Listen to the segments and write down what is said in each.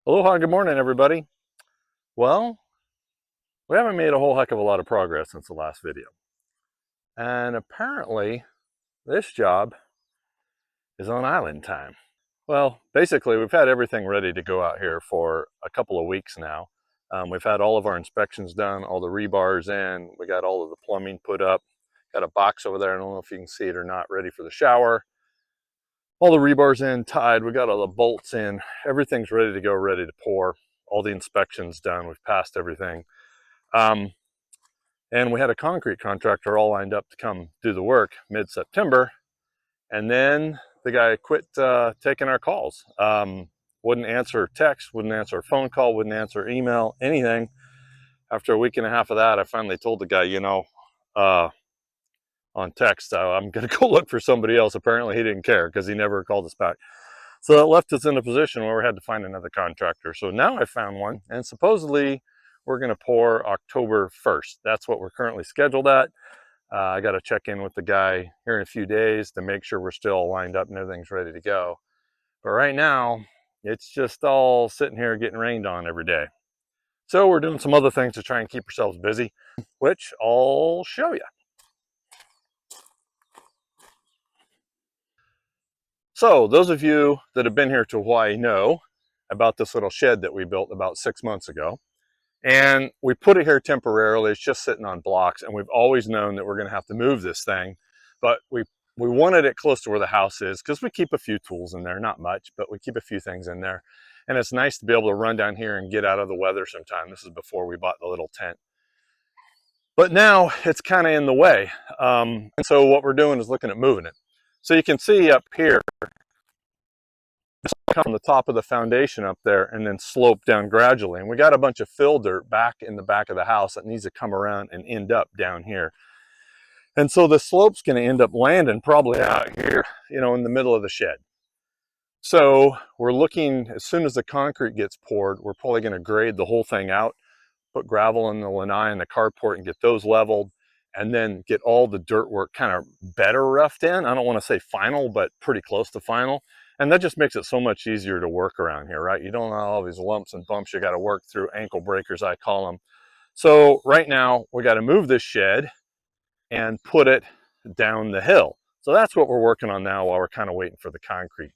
Aloha, good morning, everybody. Well, we haven't made a whole heck of a lot of progress since the last video. And apparently, this job is on island time. Well, basically, we've had everything ready to go out here for a couple of weeks now. We've had all of our inspections done, all the rebars in, we got all of the plumbing put up, got a box over there, I don't know if you can see it or not, ready for the shower. All the rebars in, tied, we got all the bolts in, everything's ready to go, ready to pour. All the inspections done, we've passed everything. Um, And we had a concrete contractor all lined up to come do the work mid-September. And then the guy quit taking our calls. Wouldn't answer text, wouldn't answer a phone call, wouldn't answer email, anything. After a week and a half of that, I finally told the guy, uh, on text, I'm going to go look for somebody else. Apparently he didn't care because he never called us back. So that left us in a position where we had to find another contractor. So now I found one, and supposedly we're going to pour October 1st. That's what we're currently scheduled at. I got to check in with the guy here in a few days to make sure we're still lined up and everything's ready to go. But right now, it's just all sitting here getting rained on every day. So we're doing some other things to try and keep ourselves busy, which I'll show you. So those of you that have been here to Hawaii know about this little shed that we built about 6 months ago. And we put it here temporarily. It's just sitting on blocks, and we've always known that we're going to have to move this thing. But we wanted it close to where the house is because we keep a few tools in there, not much, but we keep a few things in there. And it's nice to be able to run down here and get out of the weather sometime. This is before we bought the little tent. But now it's kind of in the way. And so what we're doing is looking at moving it. So you can see up here, come from the top of the foundation up there and then slope down gradually. And we got a bunch of fill dirt back in the back of the house that needs to come around and end up down here. And so the slope's going to end up landing probably out here, in the middle of the shed. So we're looking, as soon as the concrete gets poured, we're probably going to grade the whole thing out, put gravel in the lanai and the carport and get those leveled, and then get all the dirt work kind of better roughed in. I don't want to say final, but pretty close to final. And that just makes it so much easier to work around here, right? You don't have all these lumps and bumps you got to work through, ankle breakers, I call them. So right now we got to move this shed and put it down the hill. So that's what we're working on now while we're kind of waiting for the concrete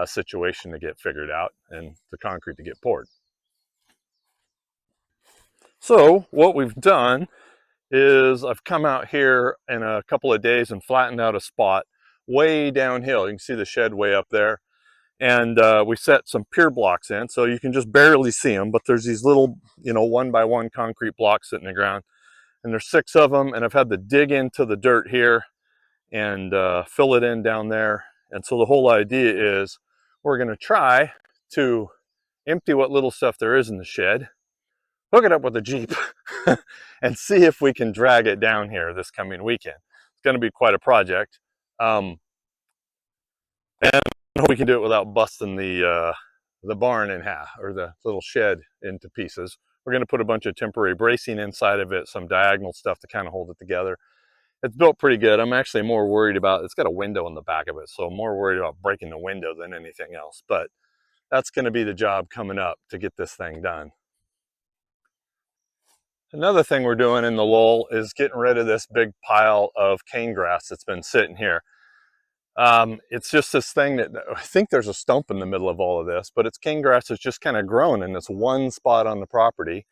situation to get figured out and the concrete to get poured. So what we've done is I've come out here in a couple of days and flattened out a spot way downhill. You can see the shed way up there. And we set some pier blocks in, so you can just barely see them, but there's these little, 1 by 1 concrete blocks sitting in the ground. And there's 6 of them, and I've had to dig into the dirt here and fill it in down there. And so the whole idea is we're going to try to empty what little stuff there is in the shed, hook it up with a Jeep, and see if we can drag it down here this coming weekend. It's going to be quite a project. And we can do it without busting the barn in half, or the little shed into pieces. We're going to put a bunch of temporary bracing inside of it, some diagonal stuff to kind of hold it together. It's built pretty good. I'm actually more worried about, it's got a window in the back of it, so I'm more worried about breaking the window than anything else. But that's going to be the job coming up to get this thing done. Another thing we're doing in the lull is getting rid of this big pile of cane grass that's been sitting here. It's just this thing that, I think there's a stump in the middle of all of this, but it's cane grass that's just kind of grown in this one spot on the property.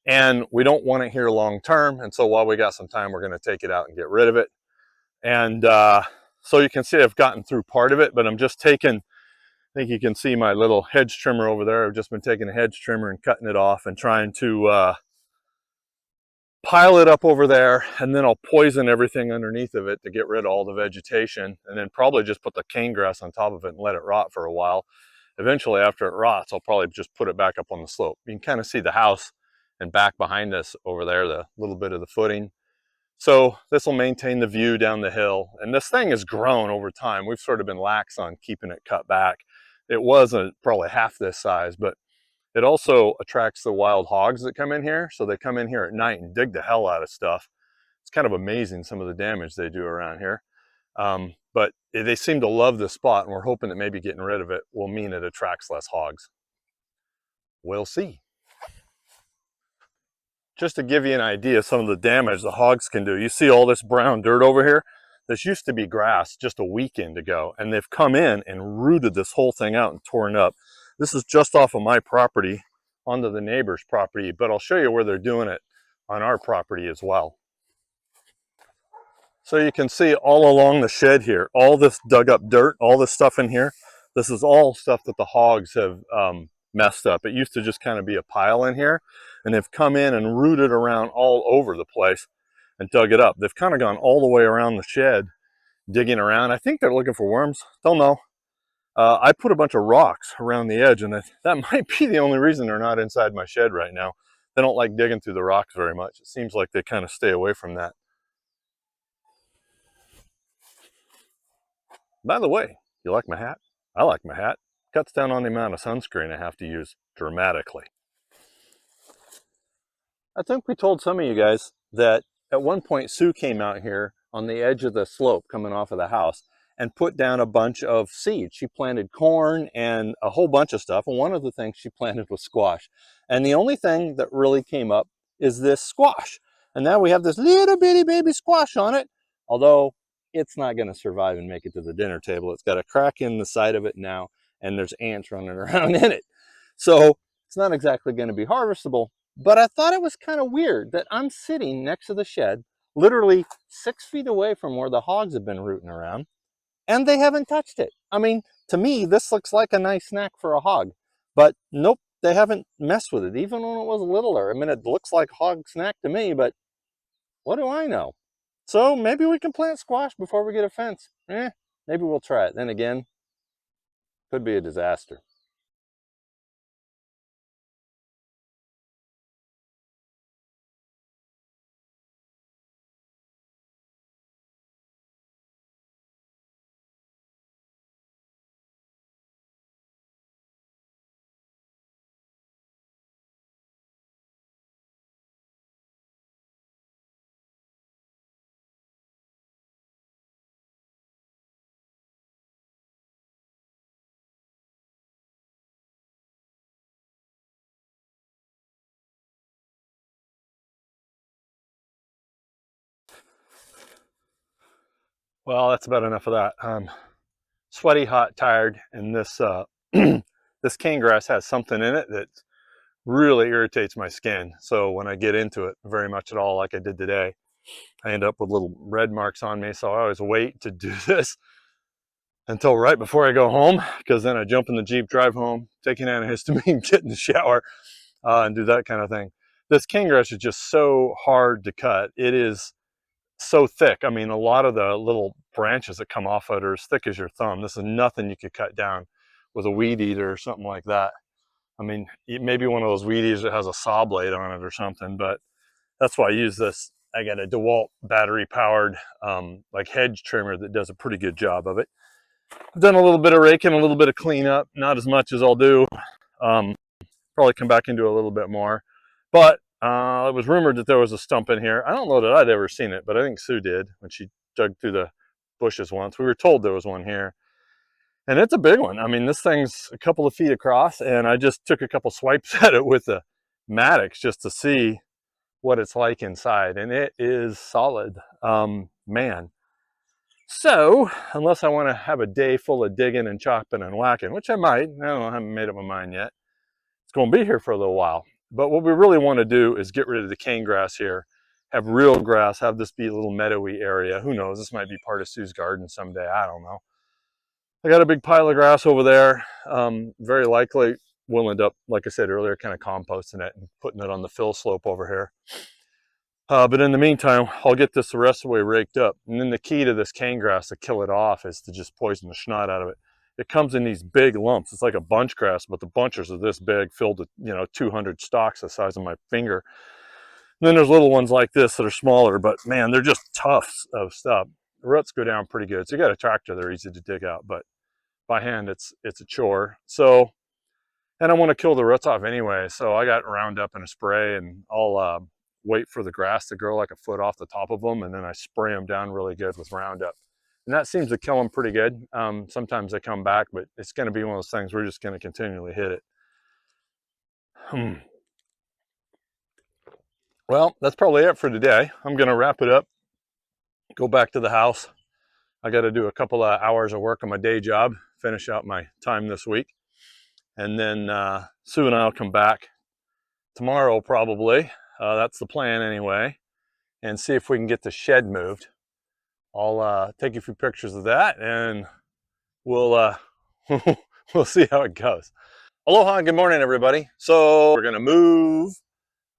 And we don't want it here long term. And so while we got some time, we're going to take it out and get rid of it. And so you can see I've gotten through part of it, but I'm just taking, I think you can see my little hedge trimmer over there. I've just been taking a hedge trimmer and cutting it off and trying to pile it up over there, and then I'll poison everything underneath of it to get rid of all the vegetation, and then probably just put the cane grass on top of it and let it rot for a while. Eventually, after it rots, I'll probably just put it back up on the slope. You can kind of see the house and back behind us over there, the little bit of the footing. So this will maintain the view down the hill. And this thing has grown over time. We've sort of been lax on keeping it cut back. It wasn't probably half this size, but it also attracts the wild hogs that come in here. So they come in here at night and dig the hell out of stuff. It's kind of amazing some of the damage they do around here. But they seem to love this spot, and we're hoping that maybe getting rid of it will mean it attracts less hogs. We'll see. Just to give you an idea of some of the damage the hogs can do, you see all this brown dirt over here? This used to be grass just a weekend ago, and they've come in and rooted this whole thing out and torn up. This is just off of my property onto the neighbor's property, but I'll show you where they're doing it on our property as well. So you can see all along the shed here, all this dug up dirt, all this stuff in here, this is all stuff that the hogs have messed up. It used to just kind of be a pile in here, and they've come in and rooted around all over the place and dug it up. They've kind of gone all the way around the shed, digging around. I think they're looking for worms. Don't know. I put a bunch of rocks around the edge, and that might be the only reason they're not inside my shed right now. They don't like digging through the rocks very much. It seems like they kind of stay away from that. By the way, you like my hat? I like my hat. Cuts down on the amount of sunscreen I have to use dramatically. I think we told some of you guys that at one point Sue came out here on the edge of the slope coming off of the house and put down a bunch of seeds. She planted corn and a whole bunch of stuff, and one of the things she planted was squash. And the only thing that really came up is this squash. And now we have this little bitty baby squash on it, although it's not going to survive and make it to the dinner table. It's got a crack in the side of it now, and there's ants running around in it. So it's not exactly going to be harvestable. But I thought it was kind of weird that I'm sitting next to the shed, literally 6 feet away from where the hogs have been rooting around, and they haven't touched it. I mean, to me, this looks like a nice snack for a hog. But nope, they haven't messed with it, even when it was littler. I mean, it looks like hog snack to me, but what do I know? So maybe we can plant squash before we get a fence. Maybe we'll try it. Then again, could be a disaster. Well, that's about enough of that. Sweaty, hot, tired, and this this cane grass has something in it that really irritates my skin. So when I get into it very much at all, like I did today, I end up with little red marks on me. So I always wait to do this until right before I go home, because then I jump in the Jeep, drive home, take an antihistamine, get in the shower, and do that kind of thing. This cane grass is just so hard to cut. It is so thick. I mean, a lot of the little branches that come off it are as thick as your thumb. This is nothing you could cut down with a weed eater or something like that. I mean, maybe one of those weed eaters that has a saw blade on it or something, but that's why I use this. I got a DeWalt battery powered like hedge trimmer that does a pretty good job of it. I've done a little bit of raking, a little bit of cleanup, not as much as I'll do. Probably come back into a little bit more, but it was rumored that there was a stump in here. I don't know that I'd ever seen it, but I think Sue did when she dug through the bushes once. We were told there was one here, and it's a big one. I mean, this thing's a couple of feet across, and I just took a couple swipes at it with the Maddox just to see what it's like inside, and it is solid, man. So unless I want to have a day full of digging and chopping and whacking, which I might, I don't know, I haven't made up my mind yet. It's going to be here for a little while. But what we really want to do is get rid of the cane grass here, have real grass, have this be a little meadowy area. Who knows? This might be part of Sue's garden someday. I don't know. I got a big pile of grass over there. Very likely we'll end up, like I said earlier, kind of composting it and putting it on the fill slope over here. But in the meantime, I'll get this the rest of the way raked up. And then the key to this cane grass to kill it off is to just poison the snot out of it. It comes in these big lumps. It's like a bunch grass, but the bunches are this big, filled with 200 stalks the size of my finger. And then there's little ones like this that are smaller, but man, they're just tufts of stuff. The roots go down pretty good. So you got a tractor, they're easy to dig out, but by hand, it's a chore. So, and I want to kill the roots off anyway. So I got Roundup and a spray, and I'll wait for the grass to grow like a foot off the top of them, and then I spray them down really good with Roundup. And that seems to kill them pretty good. Sometimes they come back, but it's going to be one of those things we're just going to continually hit it. Well, that's probably it for today. I'm going to wrap it up, go back to the house. I got to do a couple of hours of work on my day job, finish out my time this week. And then Sue and I will come back tomorrow probably. That's the plan anyway. And see if we can get the shed moved. I'll take a few pictures of that and we'll we'll see how it goes. Aloha and good morning, everybody. So we're going to move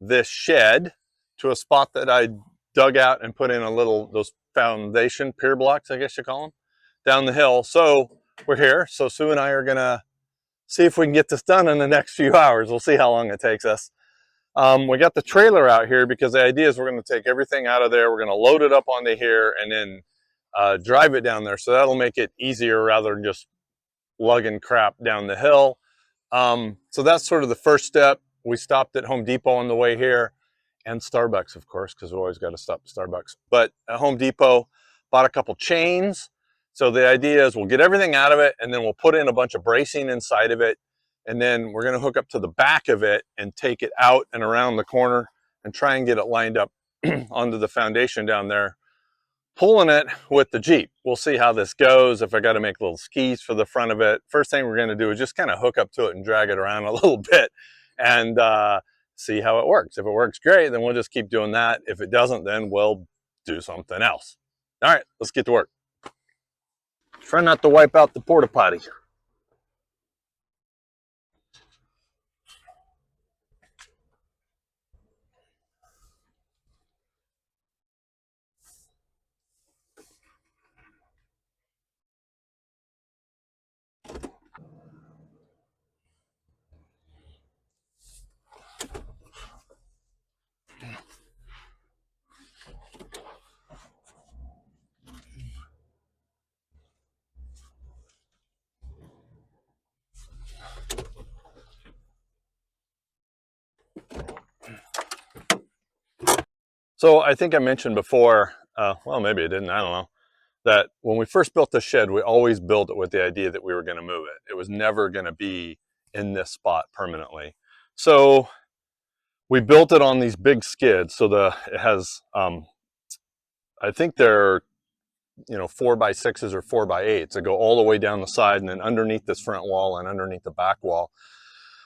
this shed to a spot that I dug out and put in those foundation pier blocks, I guess you call them, down the hill. So we're here. So Sue and I are going to see if we can get this done in the next few hours. We'll see how long it takes us. We got the trailer out here because the idea is we're going to take everything out of there. We're going to load it up onto here and then drive it down there. So that'll make it easier rather than just lugging crap down the hill. So that's sort of the first step. We stopped at Home Depot on the way here and Starbucks, of course, because we always got to stop at Starbucks. But at Home Depot, bought a couple chains. So the idea is we'll get everything out of it and then we'll put in a bunch of bracing inside of it. And then we're going to hook up to the back of it and take it out and around the corner and try and get it lined up onto the foundation down there, pulling it with the Jeep. We'll see how this goes. If I got to make little skis for the front of it, first thing we're going to do is just kind of hook up to it and drag it around a little bit and see how it works. If it works great, then we'll just keep doing that. If it doesn't, then we'll do something else. All right, let's get to work. Try not to wipe out the porta potty. So I think I mentioned before, well, maybe I didn't, I don't know, that when we first built the shed, we always built it with the idea that we were going to move it. It was never going to be in this spot permanently. So we built it on these big skids. So it has, I think they're, 4x6s or 4x8s that go all the way down the side and then underneath this front wall and underneath the back wall.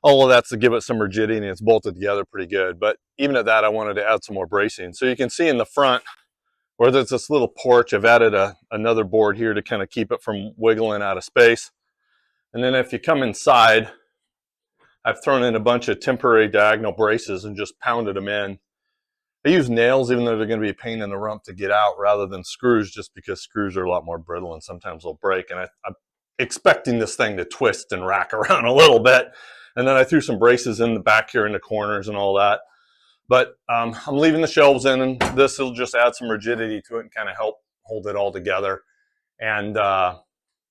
All of that's to give it some rigidity and it's bolted together pretty good. But even at that, I wanted to add some more bracing. So you can see in the front where there's this little porch, I've added another board here to kind of keep it from wiggling out of space. And then if you come inside, I've thrown in a bunch of temporary diagonal braces and just pounded them in. I use nails, even though they're going to be a pain in the rump to get out, rather than screws, just because screws are a lot more brittle and sometimes they'll break. And I'm expecting this thing to twist and rack around a little bit. And then I threw some braces in the back here in the corners and all that. But I'm leaving the shelves in, and this will just add some rigidity to it and kind of help hold it all together. And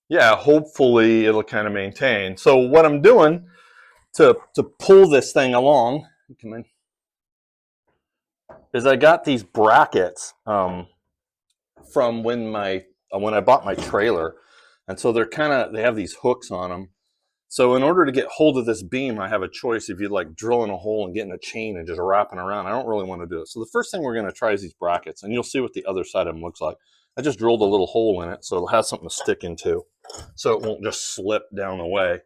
yeah, hopefully it'll kind of maintain. So what I'm doing to pull this thing along, come in, is I got these brackets from when I bought my trailer. And so they have these hooks on them. So in order to get hold of this beam, I have a choice if you'd like drilling a hole and getting a chain and just wrapping around. I don't really want to do it. So the first thing we're going to try is these brackets, and you'll see what the other side of them looks like. I just drilled a little hole in it so it'll have something to stick into so it won't just slip down the way.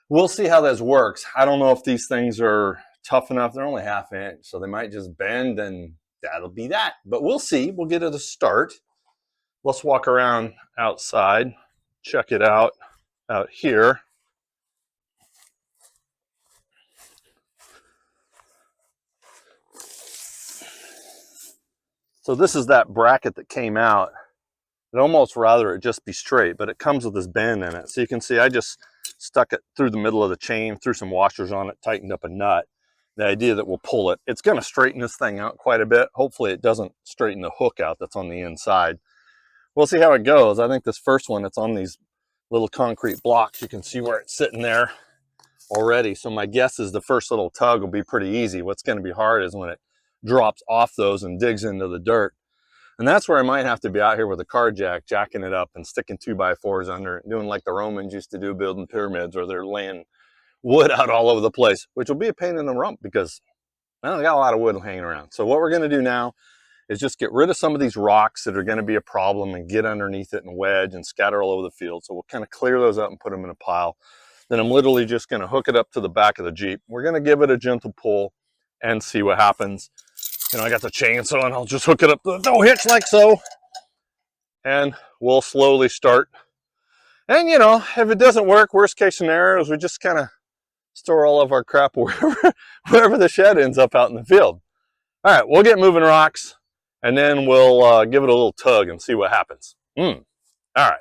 We'll see how this works. I don't know if these things are tough enough. They're only 1/2 inch, so they might just bend and that'll be that. But we'll see. We'll get it a start. Let's walk around outside, check it out here. So this is that bracket that came out. I'd almost rather it just be straight, but it comes with this bend in it. So you can see I just stuck it through the middle of the chain, threw some washers on it, tightened up a nut. The idea that we'll pull it, it's going to straighten this thing out quite a bit. Hopefully it doesn't straighten the hook out that's on the inside. We'll see how it goes. I think this first one, it's on these little concrete blocks. You can see where it's sitting there already. So my guess is the first little tug will be pretty easy. What's going to be hard is when it drops off those and digs into the dirt. And that's where I might have to be out here with a car jack, jacking it up and sticking 2x4s under it, doing like the Romans used to do building pyramids, or they're laying wood out all over the place, which will be a pain in the rump because I got a lot of wood hanging around. So what we're going to do now is just get rid of some of these rocks that are going to be a problem and get underneath it and wedge and scatter all over the field. So we'll kind of clear those up and put them in a pile. Then I'm literally just going to hook it up to the back of the Jeep. We're going to give it a gentle pull and see what happens. You know, I got the chainsaw and I'll just hook it up to the tow hitch like so. And we'll slowly start. And you know, if it doesn't work, worst case scenario is we just kind of store all of our crap wherever the shed ends up out in the field. All right, we'll get moving rocks and then we'll give it a little tug and see what happens. All right.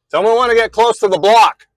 Someone want to get close to the block.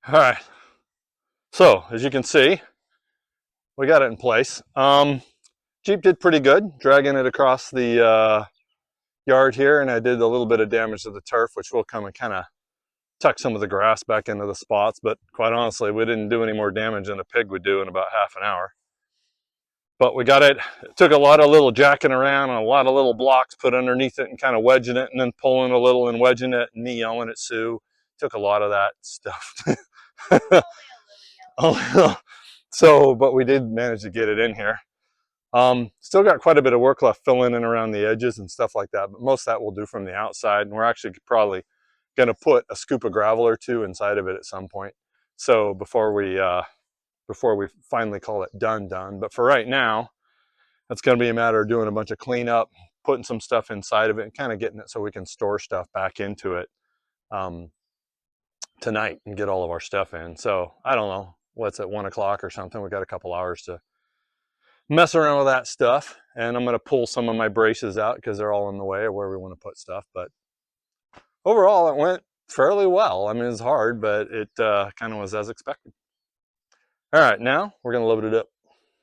All right. So as you can see, we got it in place. Jeep did pretty good dragging it across the yard here, and I did a little bit of damage to the turf, which will come and kind of tuck some of the grass back into the spots. But quite honestly, we didn't do any more damage than a pig would do in about half an hour. But we got it. It took a lot of little jacking around and a lot of little blocks put underneath it and kind of wedging it and then pulling a little and wedging it and me yelling at Sue. Took a lot of that stuff. So, but we did manage to get it in here. Still got quite a bit of work left filling in around the edges and stuff like that, but most of that we'll do from the outside, and we're actually probably going to put a scoop of gravel or two inside of it at some point. So before we finally call it done. But for right now, it's going to be a matter of doing a bunch of cleanup, putting some stuff inside of it, and kind of getting it so we can store stuff back into it tonight and get all of our stuff in. So I don't know, what's at 1 o'clock or something. We got a couple hours to mess around with that stuff, and I'm going to pull some of my braces out because they're all in the way of where we want to put stuff. But overall, it went fairly well. I mean, it's hard, but it kind of was as expected. All right, now we're going to load it up